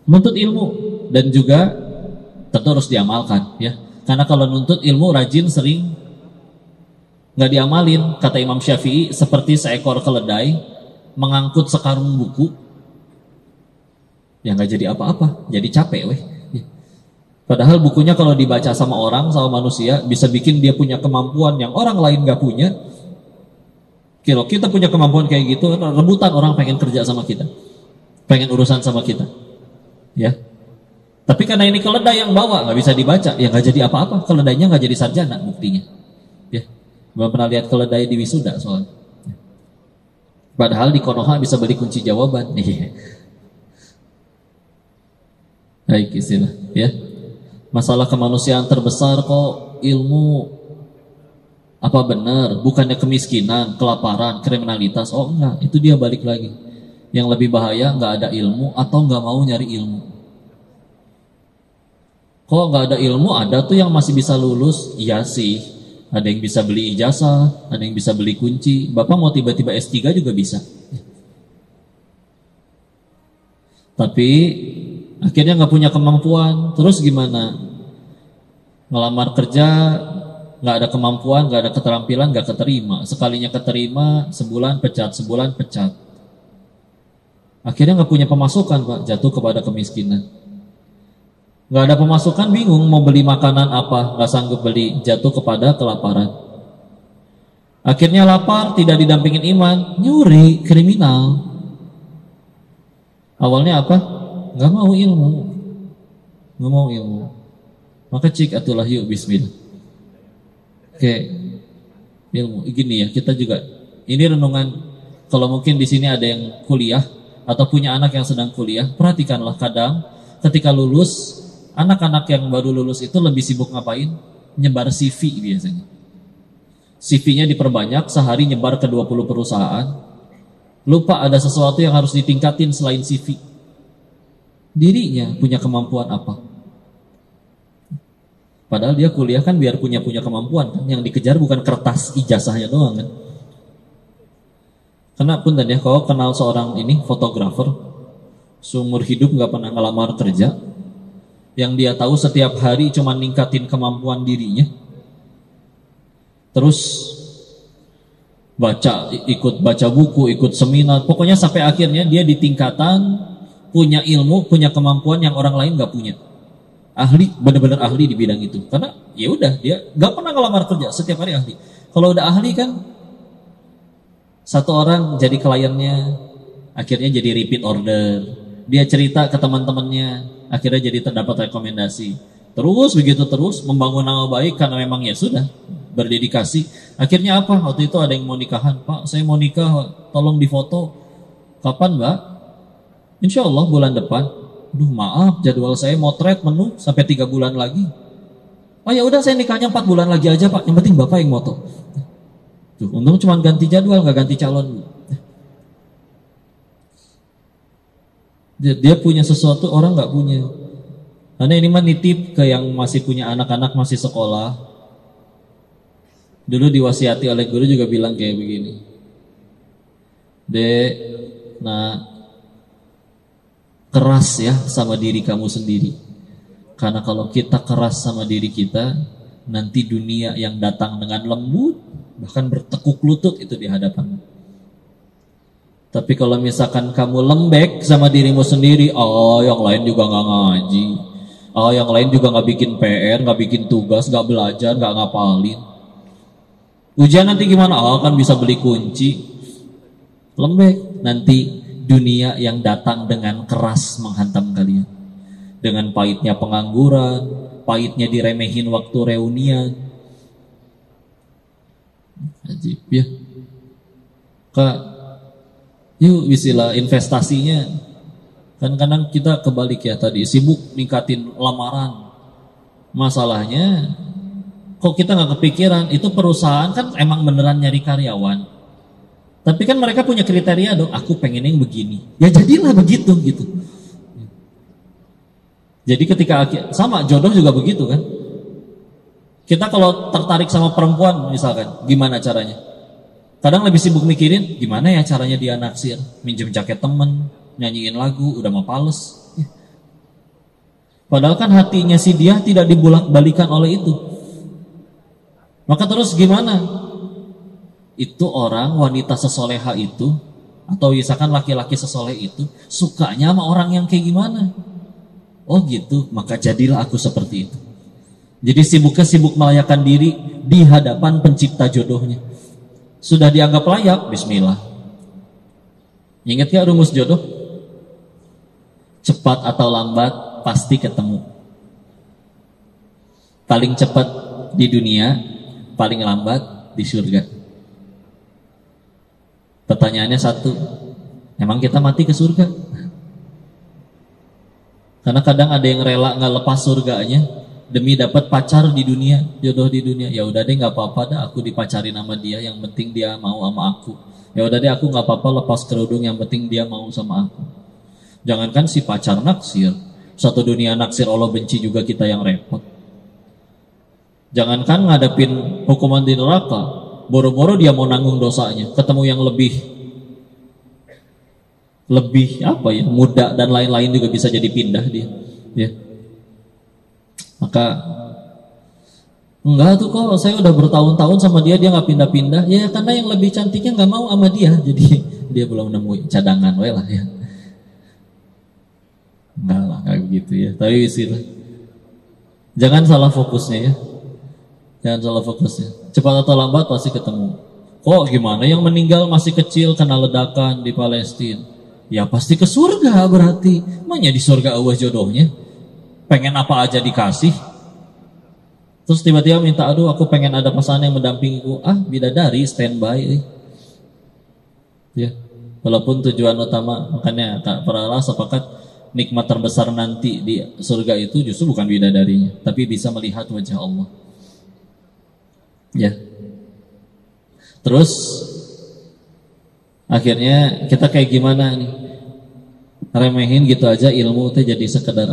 Nuntut ilmu dan juga tentu harus diamalkan ya. Karena kalau nuntut ilmu rajin sering nggak diamalin, kata Imam Syafi'i seperti seekor keledai mengangkut sekarung buku, ya nggak jadi apa-apa, jadi capek weh. Padahal bukunya kalau dibaca sama orang, sama manusia bisa bikin dia punya kemampuan yang orang lain nggak punya. Kalau kita punya kemampuan kayak gitu, rebutan orang pengen kerja sama kita, pengen urusan sama kita, ya. Tapi karena ini keledai yang bawa, nggak bisa dibaca, ya nggak jadi apa-apa. Keledainya nggak jadi sarjana buktinya. Ya, belum pernah lihat keledai di wisuda soalnya. Padahal di Konoha bisa beli kunci jawaban. Baik istilah, ya. Masalah kemanusiaan terbesar kok ilmu. Apa benar? Bukannya kemiskinan, kelaparan, kriminalitas? Oh enggak, itu dia balik lagi. Yang lebih bahaya nggak ada ilmu atau nggak mau nyari ilmu. Kok nggak ada ilmu, ada tuh yang masih bisa lulus, iya sih. Ada yang bisa beli ijazah, ada yang bisa beli kunci. Bapak mau tiba-tiba S3 juga bisa. Tapi akhirnya nggak punya kemampuan, terus gimana? Ngelamar kerja, nggak ada kemampuan, nggak ada keterampilan, nggak keterima. Sekalinya keterima, sebulan pecat, sebulan pecat. Akhirnya nggak punya pemasukan Pak, jatuh kepada kemiskinan. Nggak ada pemasukan, bingung mau beli makanan apa, nggak sanggup beli, jatuh kepada kelaparan. Akhirnya lapar, tidak didampingin iman, nyuri, kriminal. Awalnya apa? Nggak mau ilmu, nggak mau ilmu. Maka cik atulah yuk bismillah. Oke, ilmu. Gini ya, kita juga ini renungan. Kalau mungkin di sini ada yang kuliah atau punya anak yang sedang kuliah, perhatikanlah kadang ketika lulus. Anak-anak yang baru lulus itu lebih sibuk ngapain? Nyebar CV biasanya. CV-nya diperbanyak, sehari nyebar ke 20 perusahaan. Lupa ada sesuatu yang harus ditingkatin selain CV. Dirinya punya kemampuan apa? Padahal dia kuliah kan biar punya kemampuan kan? Yang dikejar bukan kertas ijazahnya doang kan? Karena pun ya, kalau kenal seorang ini fotografer, seumur hidup nggak pernah ngelamar kerja. Yang dia tahu setiap hari cuma ningkatin kemampuan dirinya. Terus ikut baca buku, ikut seminar. Pokoknya sampai akhirnya dia di tingkatan punya ilmu, punya kemampuan yang orang lain gak punya. Ahli, benar-benar ahli di bidang itu. Karena ya udah dia gak pernah ngelamar kerja, setiap hari ahli. Kalau udah ahli kan satu orang jadi kliennya, akhirnya jadi repeat order. Dia cerita ke teman-temannya, akhirnya jadi terdapat rekomendasi. Terus begitu terus membangun nama baik karena memang ya sudah berdedikasi. Akhirnya apa? Waktu itu ada yang mau nikahan, Pak, saya mau nikah, tolong difoto. Kapan Mbak? Insya Allah bulan depan. Aduh maaf, jadwal saya motret menu sampai 3 bulan lagi. Oh ya udah, saya nikahnya 4 bulan lagi aja Pak. Yang penting Bapak yang moto. Tuh, untung cuma ganti jadwal, nggak ganti calon. Dia punya sesuatu orang nggak punya. Karena ini mah nitip ke yang masih punya anak-anak masih sekolah. Dulu diwasiati oleh guru juga bilang kayak begini. Dek, nah keras ya sama diri kamu sendiri. Karena kalau kita keras sama diri kita, nanti dunia yang datang dengan lembut, bahkan bertekuk lutut itu di hadapan. Tapi kalau misalkan kamu lembek sama dirimu sendiri, oh yang lain juga gak ngaji, oh yang lain juga gak bikin PR, gak bikin tugas, gak belajar, gak ngapalin. Ujian nanti gimana? Oh kan bisa beli kunci. Lembek, nanti dunia yang datang dengan keras menghantam kalian. Dengan pahitnya pengangguran, pahitnya diremehin waktu reunian. Ajib ya. Kak, yuk istilah investasinya. Kan kadang kita kebalik ya tadi, sibuk ningkatin lamaran. Masalahnya kok kita nggak kepikiran, itu perusahaan kan emang beneran nyari karyawan. Tapi kan mereka punya kriteria dong, aku pengen yang begini. Ya jadilah begitu gitu. Jadi ketika sama jodoh juga begitu kan. Kita kalau tertarik sama perempuan misalkan, gimana caranya? Kadang lebih sibuk mikirin gimana ya caranya dia naksir, minjem jaket temen, nyanyiin lagu, udah mau pales. Padahal kan hatinya si dia tidak dibulak-balikan oleh itu. Maka terus gimana? Itu orang, wanita sesoleha itu, atau misalkan laki-laki sesoleh itu, sukanya sama orang yang kayak gimana? Oh gitu, maka jadilah aku seperti itu. Jadi sibuk melayakan diri di hadapan pencipta jodohnya. Sudah dianggap layak, bismillah. Ingat gak rumus jodoh? Cepat atau lambat pasti ketemu. Paling cepat di dunia, paling lambat di surga. Pertanyaannya satu, emang kita mati ke surga? Karena kadang ada yang rela nggak lepas surganya demi dapat pacar di dunia, jodoh di dunia. Ya udah deh, nggak apa-apa dah, aku dipacarin sama dia, yang penting dia mau sama aku. Ya udah deh, aku nggak apa-apa lepas kerudung, yang penting dia mau sama aku. Jangankan si pacar naksir, satu dunia naksir Allah benci juga kita yang repot. Jangankan ngadepin hukuman di neraka, boro-boro dia mau nanggung dosanya, ketemu yang lebih apa ya, muda dan lain-lain juga bisa jadi pindah dia. Ya. Maka enggak tuh, kok saya udah bertahun-tahun sama dia nggak pindah-pindah. Ya karena yang lebih cantiknya nggak mau sama dia, jadi dia belum nemu cadangan, we lah ya. Enggak lah, kayak begitu ya. Tapi istilah, jangan salah fokusnya ya. Jangan salah fokusnya. Cepat atau lambat pasti ketemu. Kok gimana yang meninggal masih kecil kena ledakan di Palestina? Ya pasti ke surga berarti. Makanya di surga Allah jodohnya. Pengen apa aja dikasih. Terus tiba-tiba minta, aduh aku pengen ada pasangan yang mendampingiku. Ah, bidadari standby. Ya. Walaupun tujuan utama, makanya para Allah sepakat nikmat terbesar nanti di surga itu justru bukan bidadarinya, tapi bisa melihat wajah Allah. Ya. Terus akhirnya kita kayak gimana nih? Remehin gitu aja ilmu itu jadi sekedar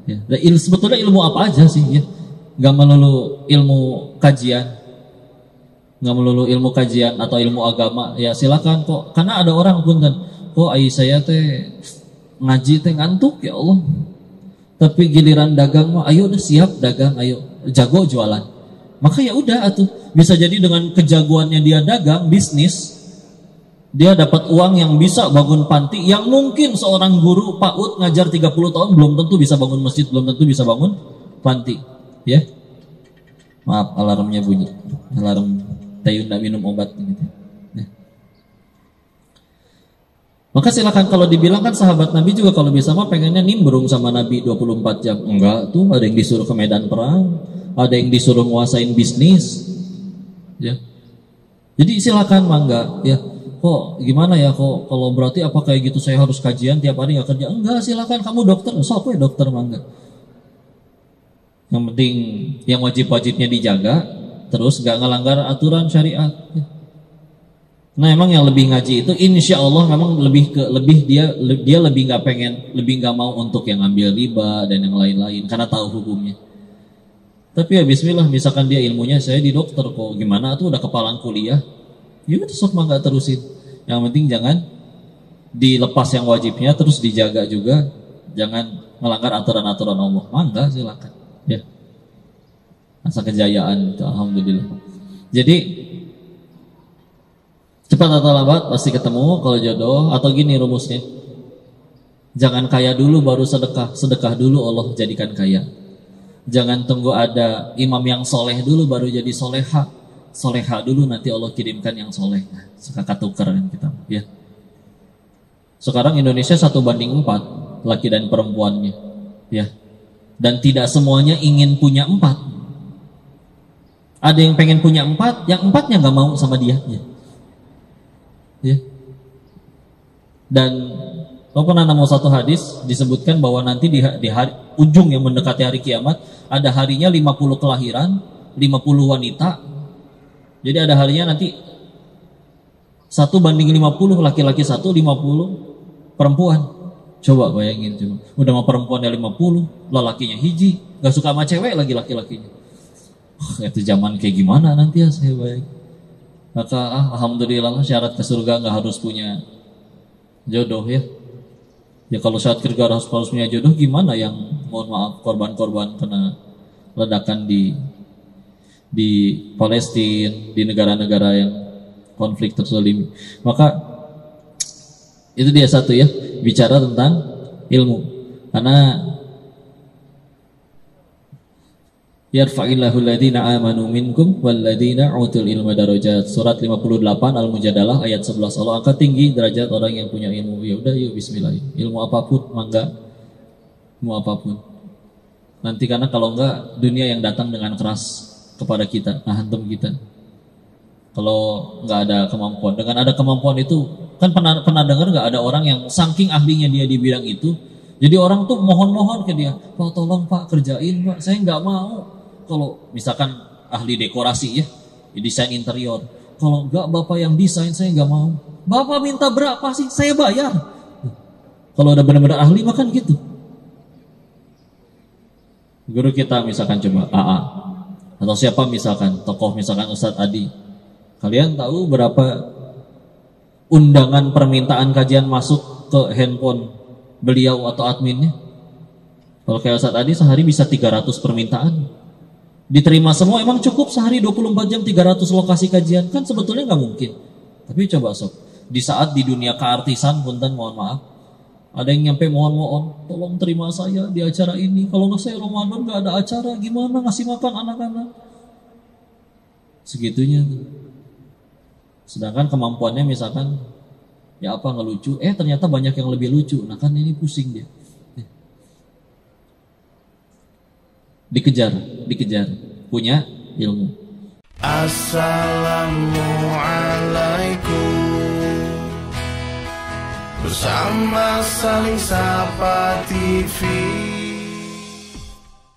ya. Sebetulnya ilmu apa aja sih ya? Gak melulu ilmu kajian, gak melulu ilmu kajian atau ilmu agama. Ya silakan kok. Karena ada orang pun kan, kok saya teh ngaji teh ngantuk ya Allah. Tapi giliran dagang mah, ayo udah siap dagang, ayo jago jualan. Maka ya udah atuh, bisa jadi dengan kejagoannya dia dagang bisnis, dia dapat uang yang bisa bangun panti, yang mungkin seorang guru PAUD ngajar 30 tahun belum tentu bisa bangun masjid, belum tentu bisa bangun panti. Ya. Maaf, alarmnya bunyi. Alarm Tayunda minum obat gitu. Ya. Maka silakan, kalau dibilang kan sahabat Nabi juga kalau bisa mah pengennya nimbrung sama Nabi 24 jam. Enggak, tuh ada yang disuruh ke medan perang, ada yang disuruh nguasain bisnis. Ya. Jadi silakan mangga ya. Kok gimana ya, kok kalau berarti apa kayak gitu saya harus kajian tiap hari nggak kerja? Enggak, silakan, kamu dokter, sok we dokter mangga. Yang penting yang wajib-wajibnya dijaga, terus gak ngelanggar aturan syariat. Nah emang yang lebih ngaji itu insya Allah memang dia lebih nggak pengen, lebih nggak mau untuk yang ngambil riba dan yang lain-lain karena tahu hukumnya. Tapi ya bismillah, misalkan dia ilmunya saya di dokter kok gimana tuh udah kepalang kuliah, ya udah sok mah nggak terusin. Yang penting jangan dilepas yang wajibnya, terus dijaga juga, jangan melanggar aturan-aturan Allah. Mangga silakan. Ya, asa kejayaan itu alhamdulillah. Jadi cepat atau lambat pasti ketemu kalau jodoh. Atau gini rumusnya, jangan kaya dulu baru sedekah, sedekah dulu Allah jadikan kaya. Jangan tunggu ada imam yang soleh dulu baru jadi soleha, soleha dulu nanti Allah kirimkan yang soleh. Suka tukar kan kita ya. Sekarang Indonesia 1:4 laki dan perempuannya ya. Dan tidak semuanya ingin punya 4. Ada yang pengen punya 4, yang 4-nya gak mau sama dia ya. Dan kalau pernah nemu satu hadis disebutkan bahwa nanti di hari ujung yang mendekati hari kiamat, ada harinya 50 kelahiran, 50 wanita. Jadi ada harinya nanti 1:50 laki-laki 1, 50 perempuan. Coba bayangin, coba. Udah sama perempuannya 50, lelakinya hiji, gak suka sama cewek lagi laki-lakinya. Itu zaman kayak gimana nanti ya saya bayangin. Maka alhamdulillah syarat ke surga gak harus punya jodoh ya. Ya kalau syarat ke surga harus punya jodoh, gimana yang mohon maaf, korban-korban kena ledakan di Palestina, di negara-negara yang konflik terzalimi. Maka itu dia satu ya, bicara tentang ilmu. Karena yarfa'illahu alladhina amanu minkum walladhina utul ilma darajat. Surat 58 Al-Mujadalah ayat 11. Allah angkat tinggi derajat orang yang punya ilmu. Ya udah yuk bismillah. Ilmu apapun mangga. Ilmu apapun. Nanti karena kalau enggak dunia yang datang dengan keras kepada kita, hantam kita. Kalau enggak ada kemampuan. Dengan ada kemampuan itu kan pernah dengar enggak ada orang yang saking ahlinya dia di bidang itu. Jadi orang tuh mohon-mohon ke dia, Pak tolong Pak kerjain Pak, saya enggak mau. Kalau misalkan ahli dekorasi ya, desain interior. Kalau enggak Bapak yang desain saya enggak mau. Bapak minta berapa sih? Saya bayar. Kalau udah benar-benar ahli makan gitu. Guru kita misalkan coba AA atau siapa misalkan tokoh misalkan Ustadz Adi. Kalian tahu berapa undangan permintaan kajian masuk ke handphone beliau atau adminnya? Kalau kayak Ustadz Adi sehari bisa 300 permintaan. Diterima semua emang cukup sehari 24 jam 300 lokasi kajian? Kan sebetulnya nggak mungkin. Tapi coba sob, di saat di dunia keartisan punten mohon maaf, ada yang nyampe mohon-mohon, tolong terima saya di acara ini. Kalau nggak saya Ramadan nggak ada acara, gimana ngasih makan anak-anak? Segitunya tuh. Sedangkan kemampuannya misalkan, ya apa ngelucu, ternyata banyak yang lebih lucu. Nah kan ini pusing dia. Dikejar, punya ilmu. Assalamualaikum. Bersama Saling Sapa TV.